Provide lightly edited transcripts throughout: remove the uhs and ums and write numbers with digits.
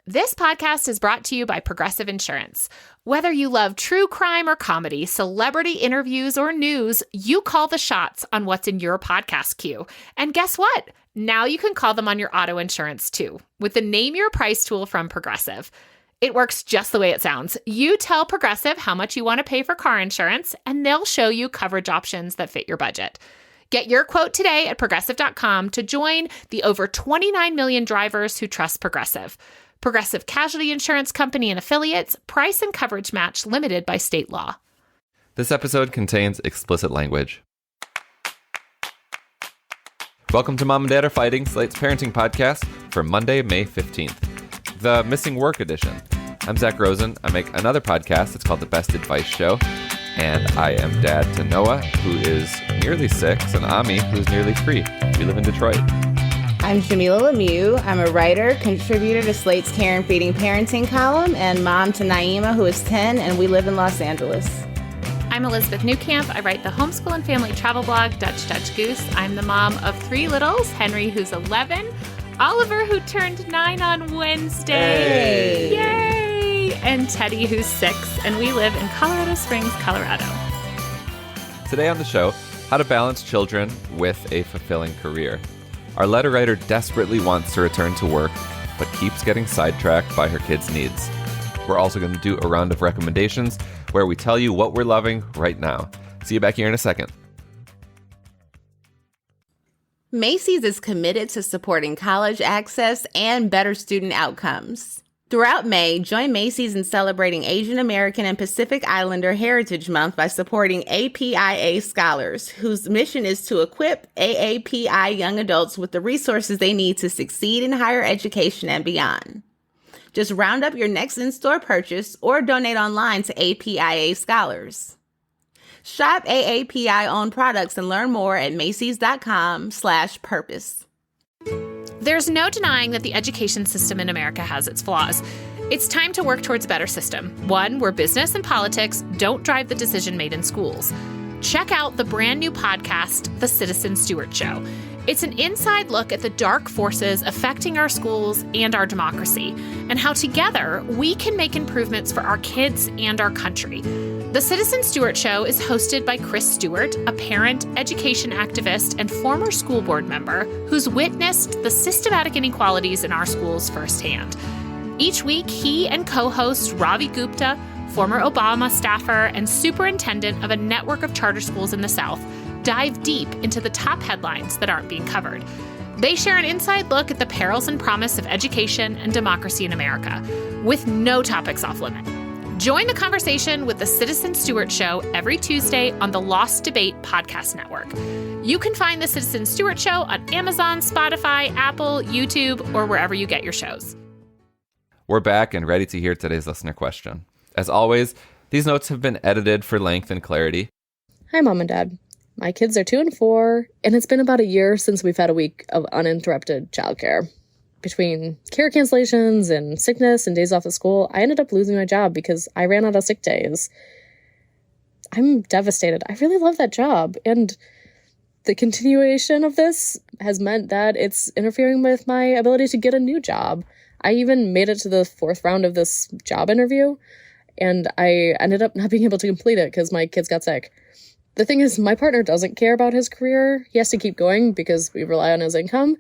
This podcast is brought to you by Progressive Insurance. Whether you love true crime or comedy, celebrity interviews or news, you call the shots on what's in your podcast queue. And guess what? Now you can call them on your auto insurance too, with the Name Your Price tool from Progressive. It works just the way it sounds. You tell Progressive how much you want to pay for car insurance, and they'll show you coverage options that fit your budget. Get your quote today at Progressive.com to join the over 29 million drivers who trust Progressive. Progressive Casualty Insurance Company and Affiliates. Price and coverage match limited by state law. This episode contains explicit language. Welcome to Mom and Dad Are Fighting, Slate's parenting podcast for Monday, May 15th, the Missing Work edition. I'm Zak Rosen. I make another podcast. It's called The Best Advice Show. And I am dad to Noah, who is nearly 6, and Ami, who's nearly 3. We live in Detroit. I'm Jamilah Lemieux. I'm a writer, contributor to Slate's Care and Feeding Parenting column, and mom to Naima, who is 10, and we live in Los Angeles. I'm Elizabeth Newcamp. I write the homeschool and family travel blog, Dutch Goose. I'm the mom of 3 littles, Henry, who's 11, Oliver, who turned 9 on Wednesday. Hey. Yay! And Teddy, who's 6, and we live in Colorado Springs, Colorado. Today on the show, how to balance children with a fulfilling career. Our letter writer desperately wants to return to work, but keeps getting sidetracked by her kids' needs. We're also going to do a round of recommendations where we tell you what we're loving right now. See you back here in a second. Macy's is committed to supporting college access and better student outcomes. Throughout May, join Macy's in celebrating Asian American and Pacific Islander Heritage Month by supporting APIA Scholars, whose mission is to equip AAPI young adults with the resources they need to succeed in higher education and beyond. Just round up your next in-store purchase or donate online to APIA Scholars. Shop AAPI-owned products and learn more at Macys.com/purpose. There's no denying that the education system in America has its flaws. It's time to work towards a better system, one where business and politics don't drive the decision made in schools. Check out the brand new podcast, The Citizen Stewart Show. It's an inside look at the dark forces affecting our schools and our democracy, and how together we can make improvements for our kids and our country. The Citizen Stewart Show is hosted by Chris Stewart, a parent, education activist, and former school board member who's witnessed the systematic inequalities in our schools firsthand. Each week, he and co-host Ravi Gupta, former Obama staffer and superintendent of a network of charter schools in the South, dive deep into the top headlines that aren't being covered. They share an inside look at the perils and promise of education and democracy in America, with no topics off limit. Join the conversation with the Citizen Stewart Show every Tuesday on the Lost Debate Podcast Network. You can find the Citizen Stewart Show on Amazon, Spotify, Apple, YouTube, or wherever you get your shows. We're back and ready to hear today's listener question. As always, these notes have been edited for length and clarity. Hi, Mom and Dad. My kids are 2 and 4, and it's been about a year since we've had a week of uninterrupted childcare. Between care cancellations and sickness and days off of school, I ended up losing my job because I ran out of sick days. I'm devastated. I really love that job, and the continuation of this has meant that it's interfering with my ability to get a new job. I even made it to the 4th round of this job interview, and I ended up not being able to complete it because my kids got sick. The thing is, my partner doesn't care about his career. He has to keep going because we rely on his income.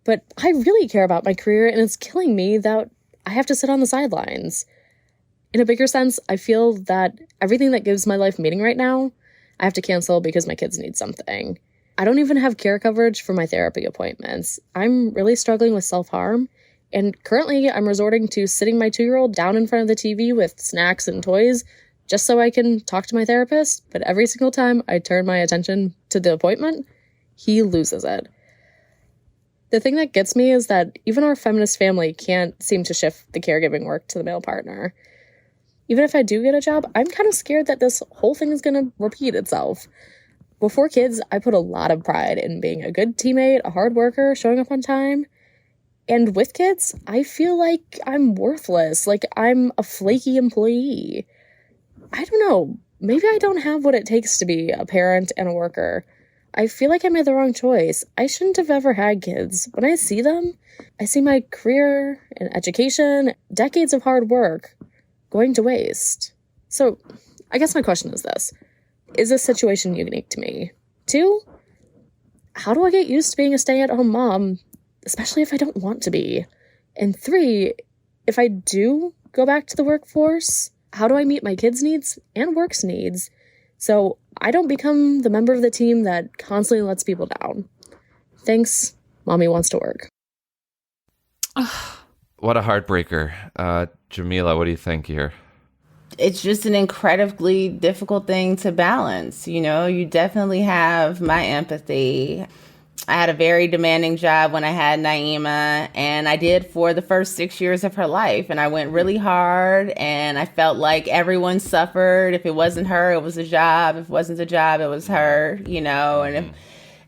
But I really care about my career, and it's killing me that I have to sit on the sidelines. In a bigger sense, I feel that everything that gives my life meaning right now, I have to cancel because my kids need something. I don't even have care coverage for my therapy appointments. I'm really struggling with self-harm, and currently I'm resorting to sitting my 2-year-old down in front of the TV with snacks and toys just so I can talk to my therapist, but every single time I turn my attention to the appointment, he loses it. The thing that gets me is that even our feminist family can't seem to shift the caregiving work to the male partner. Even if I do get a job, I'm kind of scared that this whole thing is going to repeat itself. Before kids, I put a lot of pride in being a good teammate, a hard worker, showing up on time. And with kids, I feel like I'm worthless, like I'm a flaky employee. I don't know, maybe I don't have what it takes to be a parent and a worker. I feel like I made the wrong choice. I shouldn't have ever had kids. When I see them, I see my career and education, decades of hard work going to waste. So I guess my question is this. Is this situation unique to me? 2, how do I get used to being a stay-at-home mom, especially if I don't want to be? And 3, if I do go back to the workforce, how do I meet my kids' needs and work's needs so I don't become the member of the team that constantly lets people down? Thanks, Mommy Wants to Work. What a heartbreaker. Jamilah, what do you think here? It's just an incredibly difficult thing to balance. You know, you definitely have my empathy. I had a very demanding job when I had Naima, and I did for the first 6 years of her life. And I went really hard, and I felt like everyone suffered. If it wasn't her, it was a job. If it wasn't a job, it was her, you know,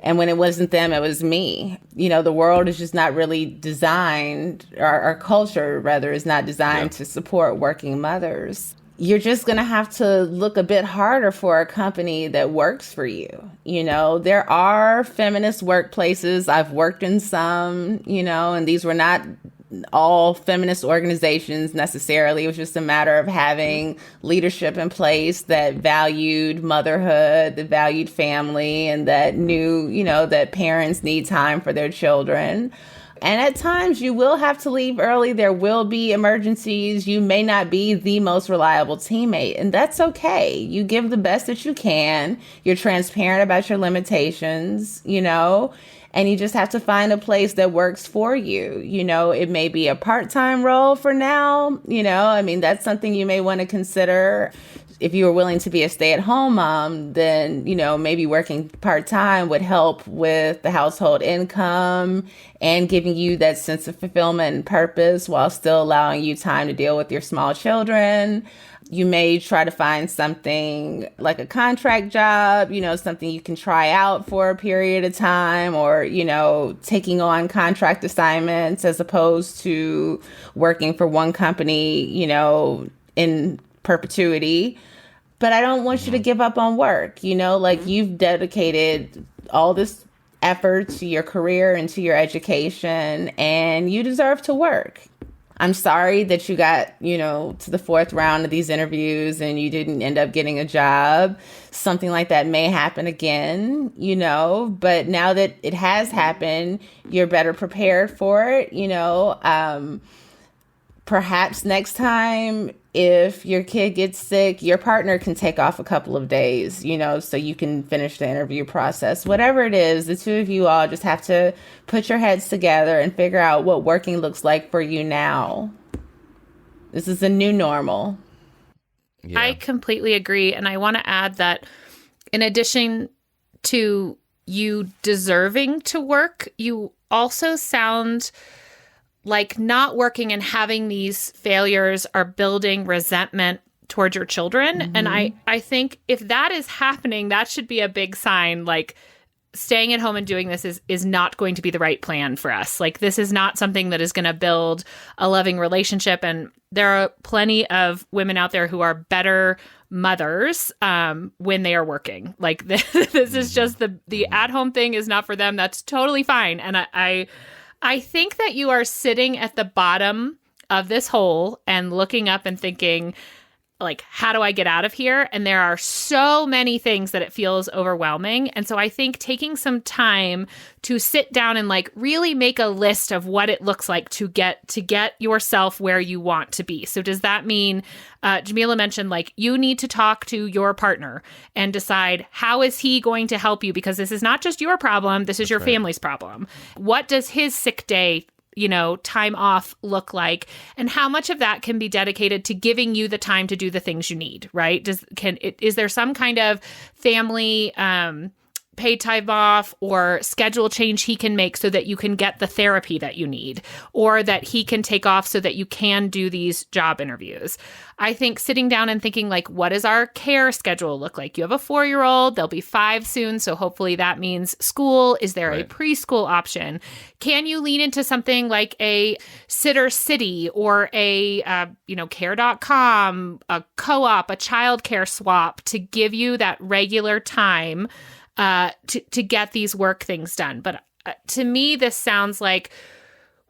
and when it wasn't them, it was me. You know, the world is just not really designed, or our culture, rather, is not designed to support working mothers. You're just going to have to look a bit harder for a company that works for you. You know, there are feminist workplaces. I've worked in some, you know, and these were not all feminist organizations necessarily. It was just a matter of having leadership in place that valued motherhood, that valued family, and that knew, you know, that parents need time for their children. And at times you will have to leave early. There will be emergencies. You may not be the most reliable teammate, and that's okay. You give the best that you can. You're transparent about your limitations, you know, and you just have to find a place that works for you. You know, it may be a part-time role for now. You know, I mean, that's something you may want to consider. If you were willing to be a stay-at-home mom, then, you know, maybe working part-time would help with the household income and giving you that sense of fulfillment and purpose while still allowing you time to deal with your small children. You may try to find something like a contract job, you know, something you can try out for a period of time, or, you know, taking on contract assignments as opposed to working for one company, you know, in perpetuity. But I don't want you to give up on work. You know, like, you've dedicated all this effort to your career and to your education, and you deserve to work. I'm sorry that you got, you know, to the 4th round of these interviews and you didn't end up getting a job. Something like that may happen again, you know, but now that it has happened, you're better prepared for it, you know. Perhaps next time, if your kid gets sick, your partner can take off a couple of days, you know, so you can finish the interview process. Whatever it is, the two of you all just have to put your heads together and figure out what working looks like for you now. This is a new normal. Yeah. I completely agree. And I want to add that in addition to you deserving to work, you also sound like not working and having these failures are building resentment towards your children. Mm-hmm. And I think if that is happening, that should be a big sign, like, staying at home and doing this is not going to be the right plan for us. Like, this is not something that is going to build a loving relationship. And there are plenty of women out there who are better mothers when they are working. Like, this is just the at-home thing is not for them. That's totally fine. And I think that you are sitting at the bottom of this hole and looking up and thinking, like, how do I get out of here? And there are so many things that it feels overwhelming. And so I think taking some time to sit down and, like, really make a list of what it looks like to get yourself where you want to be. So does that mean, Jamilah mentioned, like, you need to talk to your partner and decide, how is he going to help you? Because this is not just your problem. This is your family's problem. What does his sick day, you know, time off look like, and how much of that can be dedicated to giving you the time to do the things you need, right? Is there some kind of family paid time off or schedule change he can make so that you can get the therapy that you need, or that he can take off so that you can do these job interviews? I think sitting down and thinking, like, what does our care schedule look like? You have a 4-year-old, they'll be 5 soon. So hopefully that means school. Is there a preschool option? Can you lean into something like a Sitter City or a, care.com, a co-op, a childcare swap to give you that regular time to get these work things done. But to me, this sounds like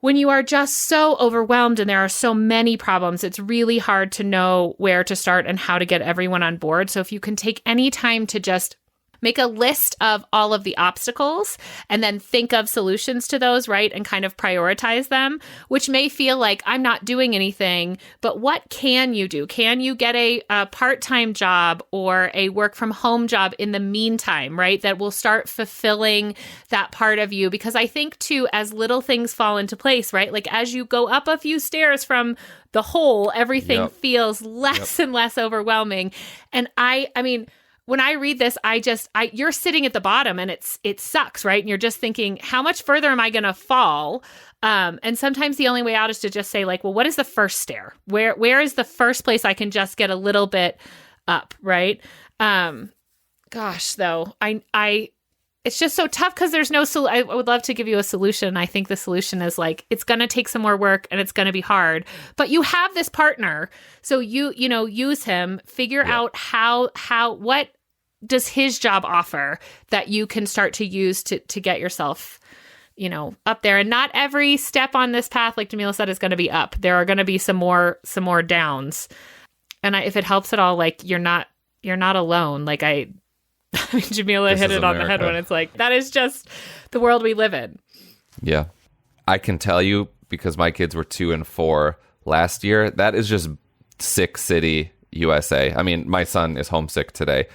when you are just so overwhelmed and there are so many problems, it's really hard to know where to start and how to get everyone on board. So if you can take any time to just make a list of all of the obstacles and then think of solutions to those, right? And kind of prioritize them, which may feel like I'm not doing anything, but what can you do? Can you get a part-time job or a work from home job in the meantime, right? That will start fulfilling that part of you. Because I think too, as little things fall into place, right? Like as you go up a few stairs from the hole, everything feels less and less overwhelming. And I mean, when I read this, you're sitting at the bottom and it sucks, right? And you're just thinking, how much further am I going to fall? And sometimes the only way out is to just say like, well, what is the first stair? Where is the first place I can just get a little bit up, right? Gosh, though, it's just so tough because there's no I would love to give you a solution. I think the solution is like, it's going to take some more work and it's going to be hard, but you have this partner. So use him, figure out what does his job offer that you can start to use to get yourself, up there. And not every step on this path, like Jamilah said, is going to be up. There are going to be some more downs. And if it helps at all, like you're not alone. Like Jamilah hit it on the head when it's like, that is just the world we live in. Yeah. I can tell you, because my kids were 2 and 4 last year, that is just sick city USA. I mean, my son is homesick today.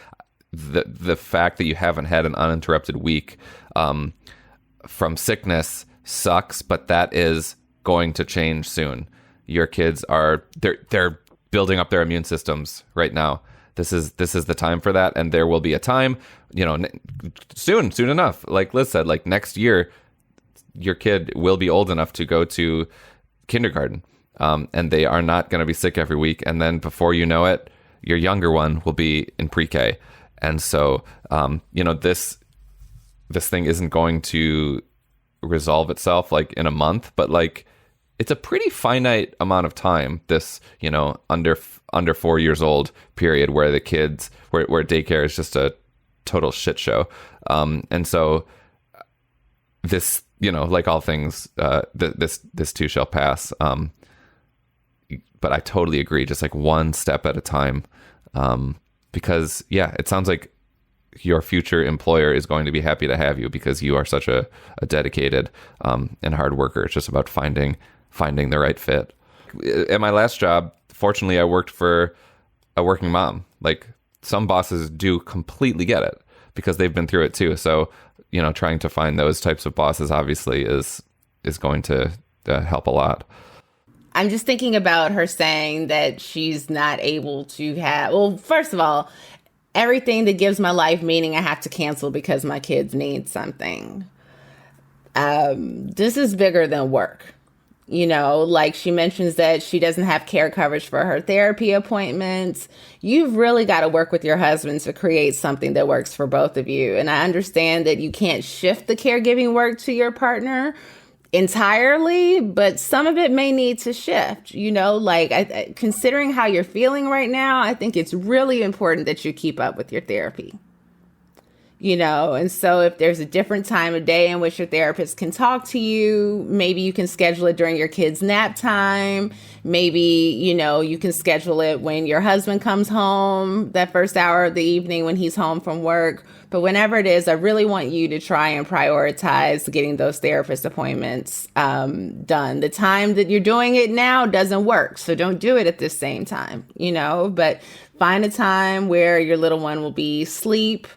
The fact that you haven't had an uninterrupted week from sickness sucks, but that is going to change soon. Your kids they're building up their immune systems right now. This is the time for that, and there will be a time, soon enough. Like Liz said, like next year, your kid will be old enough to go to kindergarten, and they are not going to be sick every week. And then before you know it, your younger one will be in pre-K, and so this thing isn't going to resolve itself like in a month, but like it's a pretty finite amount of time. This under 4 years old period where the kids where daycare is just a total shit show, and so this like all things, this too shall pass, but I totally agree, just like one step at a time, because it sounds like your future employer is going to be happy to have you because you are such a dedicated and hard worker. It's just about finding the right fit. At my last job, fortunately, I worked for a working mom. Like some bosses do completely get it because they've been through it too. So, trying to find those types of bosses obviously is going to help a lot. I'm just thinking about her saying that she's not able to have, well, first of all, everything that gives my life meaning I have to cancel because my kids need something. This is bigger than work. Like she mentions that she doesn't have care coverage for her therapy appointments. You've really got to work with your husband to create something that works for both of you. And I understand that you can't shift the caregiving work to your partner entirely, but some of it may need to shift, like considering how you're feeling right now, I think it's really important that you keep up with your therapy. And so if there's a different time of day in which your therapist can talk to you, maybe you can schedule it during your kids' nap time. Maybe, you can schedule it when your husband comes home, that first hour of the evening when he's home from work. But whenever it is, I really want you to try and prioritize getting those therapist appointments done. The time that you're doing it now doesn't work, so don't do it at the same time, but find a time where your little one will be asleep,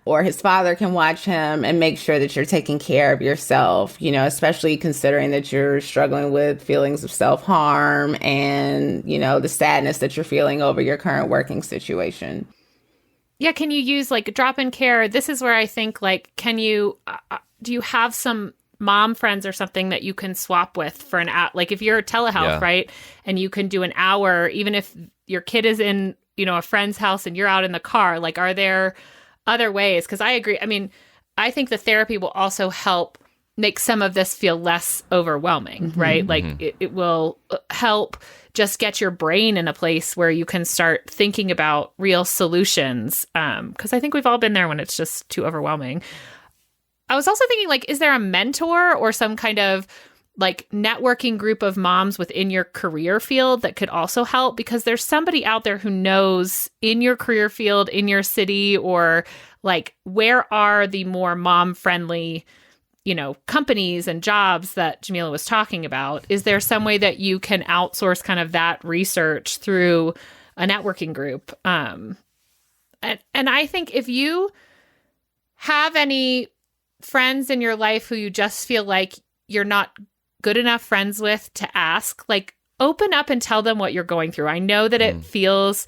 or his father can watch him, and make sure that you're taking care of yourself, especially considering that you're struggling with feelings of self-harm and, the sadness that you're feeling over your current working situation. Yeah. Can you use like drop-in care? This is where I think like, do you have some mom friends or something that you can swap with for an hour? Like if you're telehealth, right? And you can do an hour, even if your kid is in, a friend's house and you're out in the car, like, are there other ways? Because I agree. I mean, I think the therapy will also help make some of this feel less overwhelming, right? Like it will help just get your brain in a place where you can start thinking about real solutions. Because I think we've all been there when it's just too overwhelming. I was also thinking, like, is there a mentor or some kind of like networking group of moms within your career field that could also help? Because there's somebody out there who knows in your career field, in your city, or like where are the more mom friendly, companies and jobs that Jamilah was talking about. Is there some way that you can outsource kind of that research through a networking group? And I think if you have any friends in your life who you just feel like you're not good enough friends with to ask, like, open up and tell them what you're going through. I know that it feels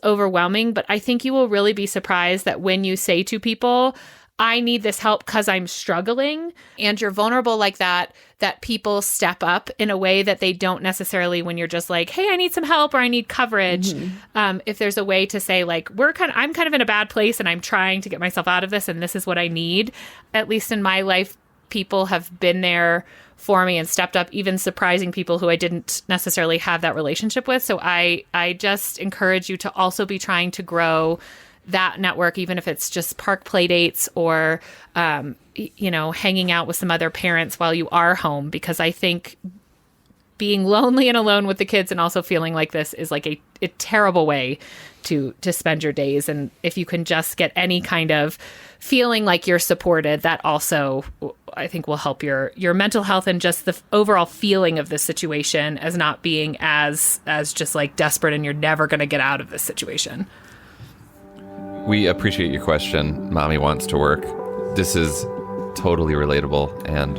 overwhelming, but I think you will really be surprised that when you say to people, I need this help because I'm struggling, and you're vulnerable like that people step up in a way that they don't necessarily when you're just like, hey, I need some help or I need coverage. If there's a way to say, like, I'm kind of in a bad place and I'm trying to get myself out of this and this is what I need. At least in my life, people have been there for me and stepped up, even surprising people who I didn't necessarily have that relationship with. So I just encourage you to also be trying to grow that network, even if it's just park play dates or, hanging out with some other parents while you are home, because I think being lonely and alone with the kids and also feeling like this is like a terrible way to spend your days. And if you can just get any kind of feeling like you're supported, that also I think will help your mental health and just the overall feeling of the situation as not being as just like desperate and you're never going to get out of this situation. We appreciate your question. Mommy wants to work. This is totally relatable. And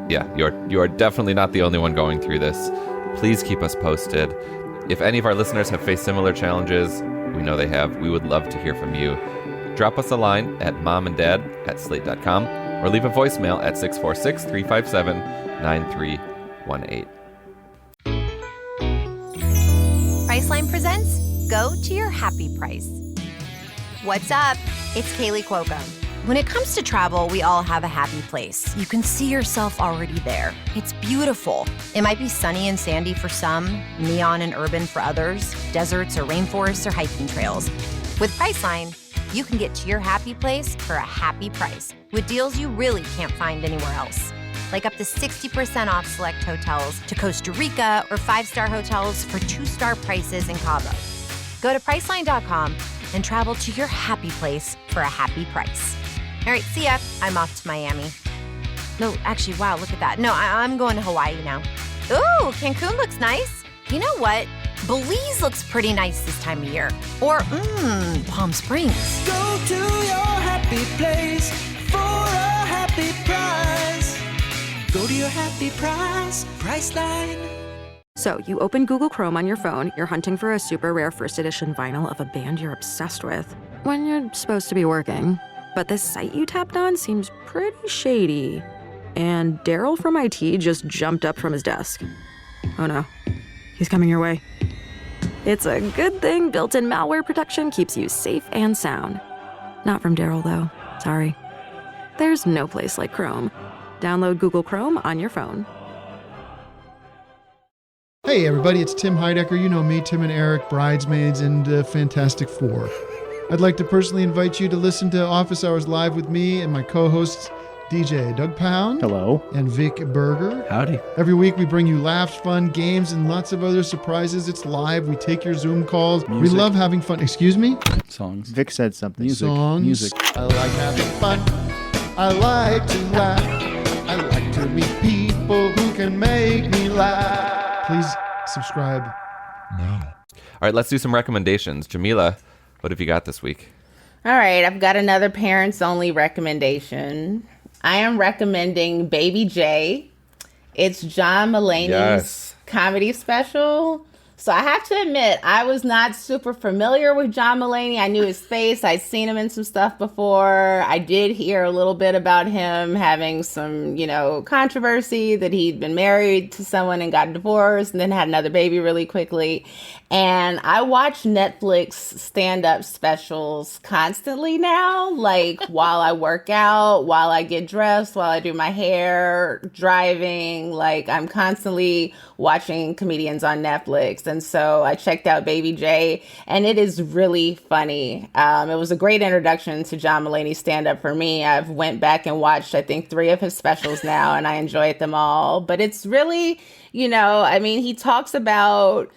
you are definitely not the only one going through this. Please keep us posted. If any of our listeners have faced similar challenges, we know they have, we would love to hear from you. Drop us a line at momanddad@slate.com or leave a voicemail at 646-357-9318. Priceline presents Go to Your Happy Price. What's up? It's Kaylee Cuoco. When it comes to travel, we all have a happy place. You can see yourself already there. It's beautiful. It might be sunny and sandy for some, neon and urban for others, deserts or rainforests or hiking trails. With Priceline, you can get to your happy place for a happy price with deals you really can't find anywhere else. Like up to 60% off select hotels to Costa Rica or 5-star hotels for 2-star prices in Cabo. Go to Priceline.com and travel to your happy place for a happy price. All right, see ya. I'm off to Miami. No, actually, wow, look at that. No, I'm going to Hawaii now. Ooh, Cancun looks nice. You know what? Belize looks pretty nice this time of year. Or, Palm Springs. Go to your happy place for a happy price. Go to your happy price, Priceline. So you open Google Chrome on your phone, you're hunting for a super rare first edition vinyl of a band you're obsessed with, when you're supposed to be working. But this site you tapped on seems pretty shady. And Daryl from IT just jumped up from his desk. Oh no, he's coming your way. It's a good thing built-in malware protection keeps you safe and sound. Not from Daryl though, sorry. There's no place like Chrome. Download Google Chrome on your phone. Hey everybody, it's Tim Heidecker. You know me, Tim and Eric, Bridesmaids, and Fantastic Four. I'd like to personally invite you to listen to Office Hours Live with me and my co-hosts, DJ Doug Pound. Hello. And Vic Berger. Howdy. Every week we bring you laughs, fun, games, and lots of other surprises. It's live. We take your Zoom calls. Music. We love having fun. Excuse me? Songs. Vic said something. Songs. Music. I like having fun. I like to laugh. I like to meet people who can make me laugh. Please subscribe now. All right, let's do some recommendations. Jamilah, what have you got this week? All right, I've got another parents-only recommendation. I am recommending Baby J. It's John Mulaney's comedy special. So I have to admit, I was not super familiar with John Mulaney. I knew his face. I'd seen him in some stuff before. I did hear a little bit about him having some, controversy that he'd been married to someone and got divorced and then had another baby really quickly. And I watch Netflix stand-up specials constantly now, like while I work out, while I get dressed, while I do my hair, driving. Like I'm constantly watching comedians on Netflix. And so I checked out Baby J, and it is really funny. It was a great introduction to John Mulaney's stand-up for me. I've went back and watched, I think, 3 of his specials now, and I enjoyed them all. But it's really, he talks about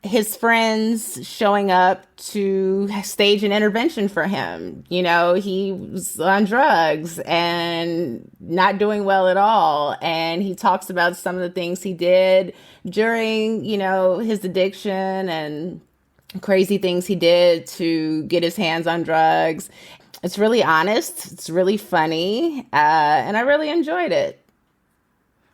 his friends showing up to stage an intervention for him. He was on drugs and not doing well at all. And he talks about some of the things he did during, his addiction and crazy things he did to get his hands on drugs. It's really honest. It's really funny. And I really enjoyed it.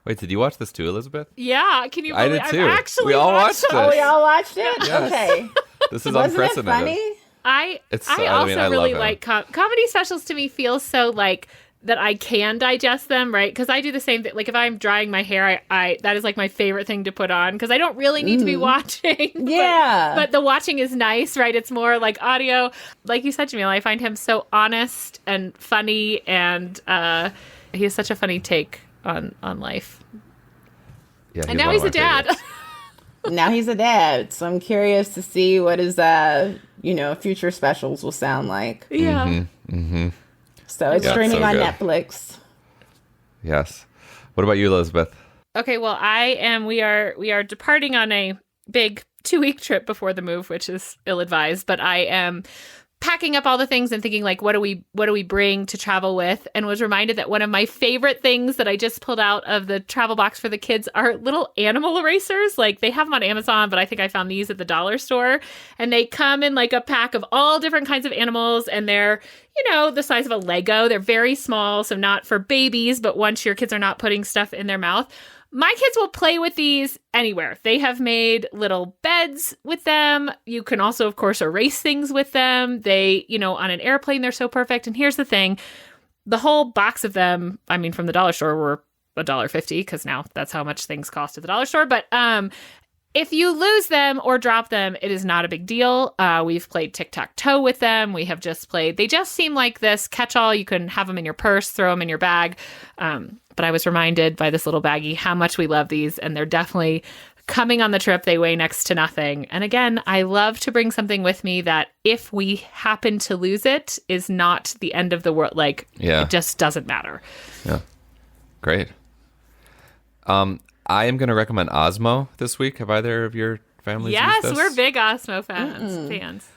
Wait, did you watch this too, Elizabeth? Yeah, can you believe I did too. I've actually We all watched it. this. Oh, we all watched it? Yes. Okay. This is Wasn't it unprecedented. funny? I I really love like comedy specials. To me, feel so like that I can digest them, right? Because I do the same thing. Like if I'm drying my hair, I that is like my favorite thing to put on because I don't really need to be watching. Yeah. But the watching is nice, right? It's more like audio. Like you said, Jamilah, I find him so honest and funny, and he has such a funny take on life. Yeah, And now he's a dad. Now he's a dad. So I'm curious to see what his, future specials will sound like. Yeah. So it's streaming on good. Netflix. Yes. What about you, Elizabeth? Okay, well, we are departing on a big 2-week trip before the move, which is ill-advised, but I am packing up all the things and thinking like, what do we bring to travel with? And was reminded that one of my favorite things that I just pulled out of the travel box for the kids are little animal erasers. Like they have them on Amazon, but I think I found these at the dollar store, and they come in like a pack of all different kinds of animals, and they're, the size of a Lego. They're very small, so not for babies, but once your kids are not putting stuff in their mouth. My kids will play with these anywhere. They have made little beds with them. You can also, of course, erase things with them. They, on an airplane, they're so perfect. And here's the thing. The whole box of them, from the dollar store were $1.50 because now that's how much things cost at the dollar store. But if you lose them or drop them, it is not a big deal. We've played tic-tac-toe with them. We have just played. They just seem like this catch-all. You can have them in your purse, throw them in your bag. But I was reminded by this little baggie how much we love these, and they're definitely coming on the trip. They weigh next to nothing. And again, I love to bring something with me that if we happen to lose it is not the end of the world. Like, It just doesn't matter. Yeah. Great. I am going to recommend Osmo this week. Have either of your families used this? Yes, we're big Osmo fans.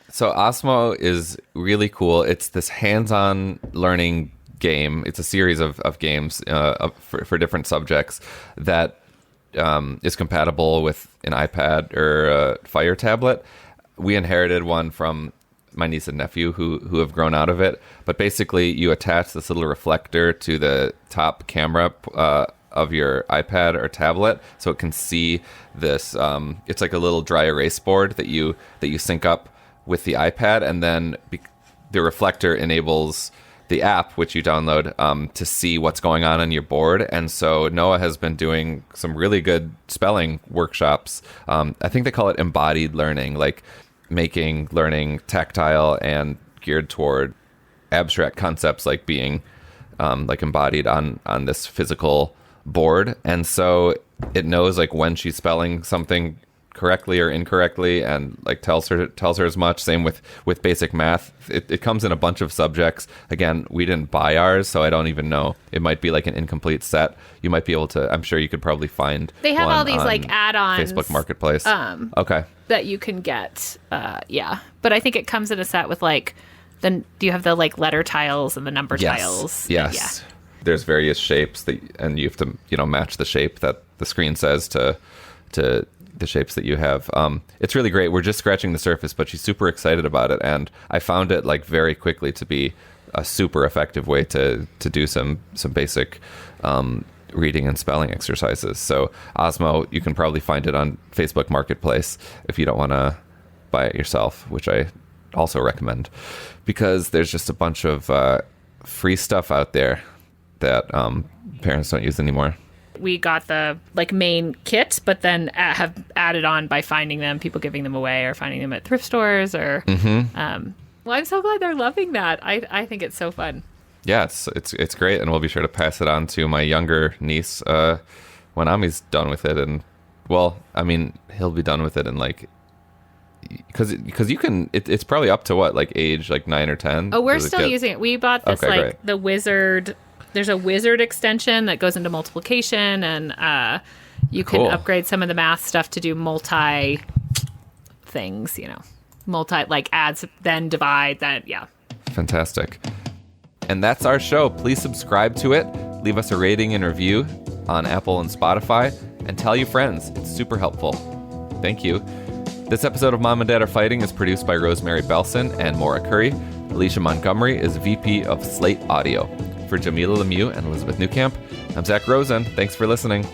So Osmo is really cool. It's this hands-on learning game. It's a series of games for different subjects that is compatible with an iPad or a Fire tablet. We inherited one from my niece and nephew who have grown out of it. But basically, you attach this little reflector to the top camera of your iPad or tablet, so it can see this. It's like a little dry erase board that you sync up with the iPad, and then the reflector enables the app, which you download, to see what's going on your board. And so Noah has been doing some really good spelling workshops. I think they call it embodied learning, like making learning tactile and geared toward abstract concepts, like being like embodied on this physical board. And so it knows like when she's spelling something correctly or incorrectly, and like tells her as much. Same with basic math. It comes in a bunch of subjects. Again, we didn't buy ours, so I don't even know. It might be like an incomplete set. You might be able to, I'm sure you could probably find. They have one all these on like add-ons Facebook Marketplace. Okay. That you can get. But I think it comes in a set with like do you have the like letter tiles and the number tiles? Yes. Yeah. There's various shapes and you have to match the shape that the screen says to the shapes that you have. It's really great. We're just scratching the surface, but she's super excited about it, and I found it like very quickly to be a super effective way to do some basic reading and spelling exercises. So Osmo, you can probably find it on Facebook Marketplace if you don't want to buy it yourself, which I also recommend, because there's just a bunch of free stuff out there that parents don't use anymore. We got the main kit, but then have added on by finding them, people giving them away or finding them at thrift stores or well, I'm so glad they're loving that. I think it's so fun. Yes, it's great, and we'll be sure to pass it on to my younger niece when Ami's done with it. And well, I mean, he'll be done with it in because you can. It's probably up to what, age 9 or 10. Oh, we're still using it. We bought this the Wizard. There's a Wizard extension that goes into multiplication, and you can upgrade some of the math stuff to do multi things. Multi adds, then divide, then Fantastic. And that's our show. Please subscribe to it. Leave us a rating and review on Apple and Spotify, and tell your friends. It's super helpful. Thank you. This episode of Mom and Dad Are Fighting is produced by Rosemary Belson and Maura Currie. Alicia Montgomery is VP of Slate Audio. For Jamilah Lemieux and Elizabeth Newcamp, I'm Zak Rosen. Thanks for listening.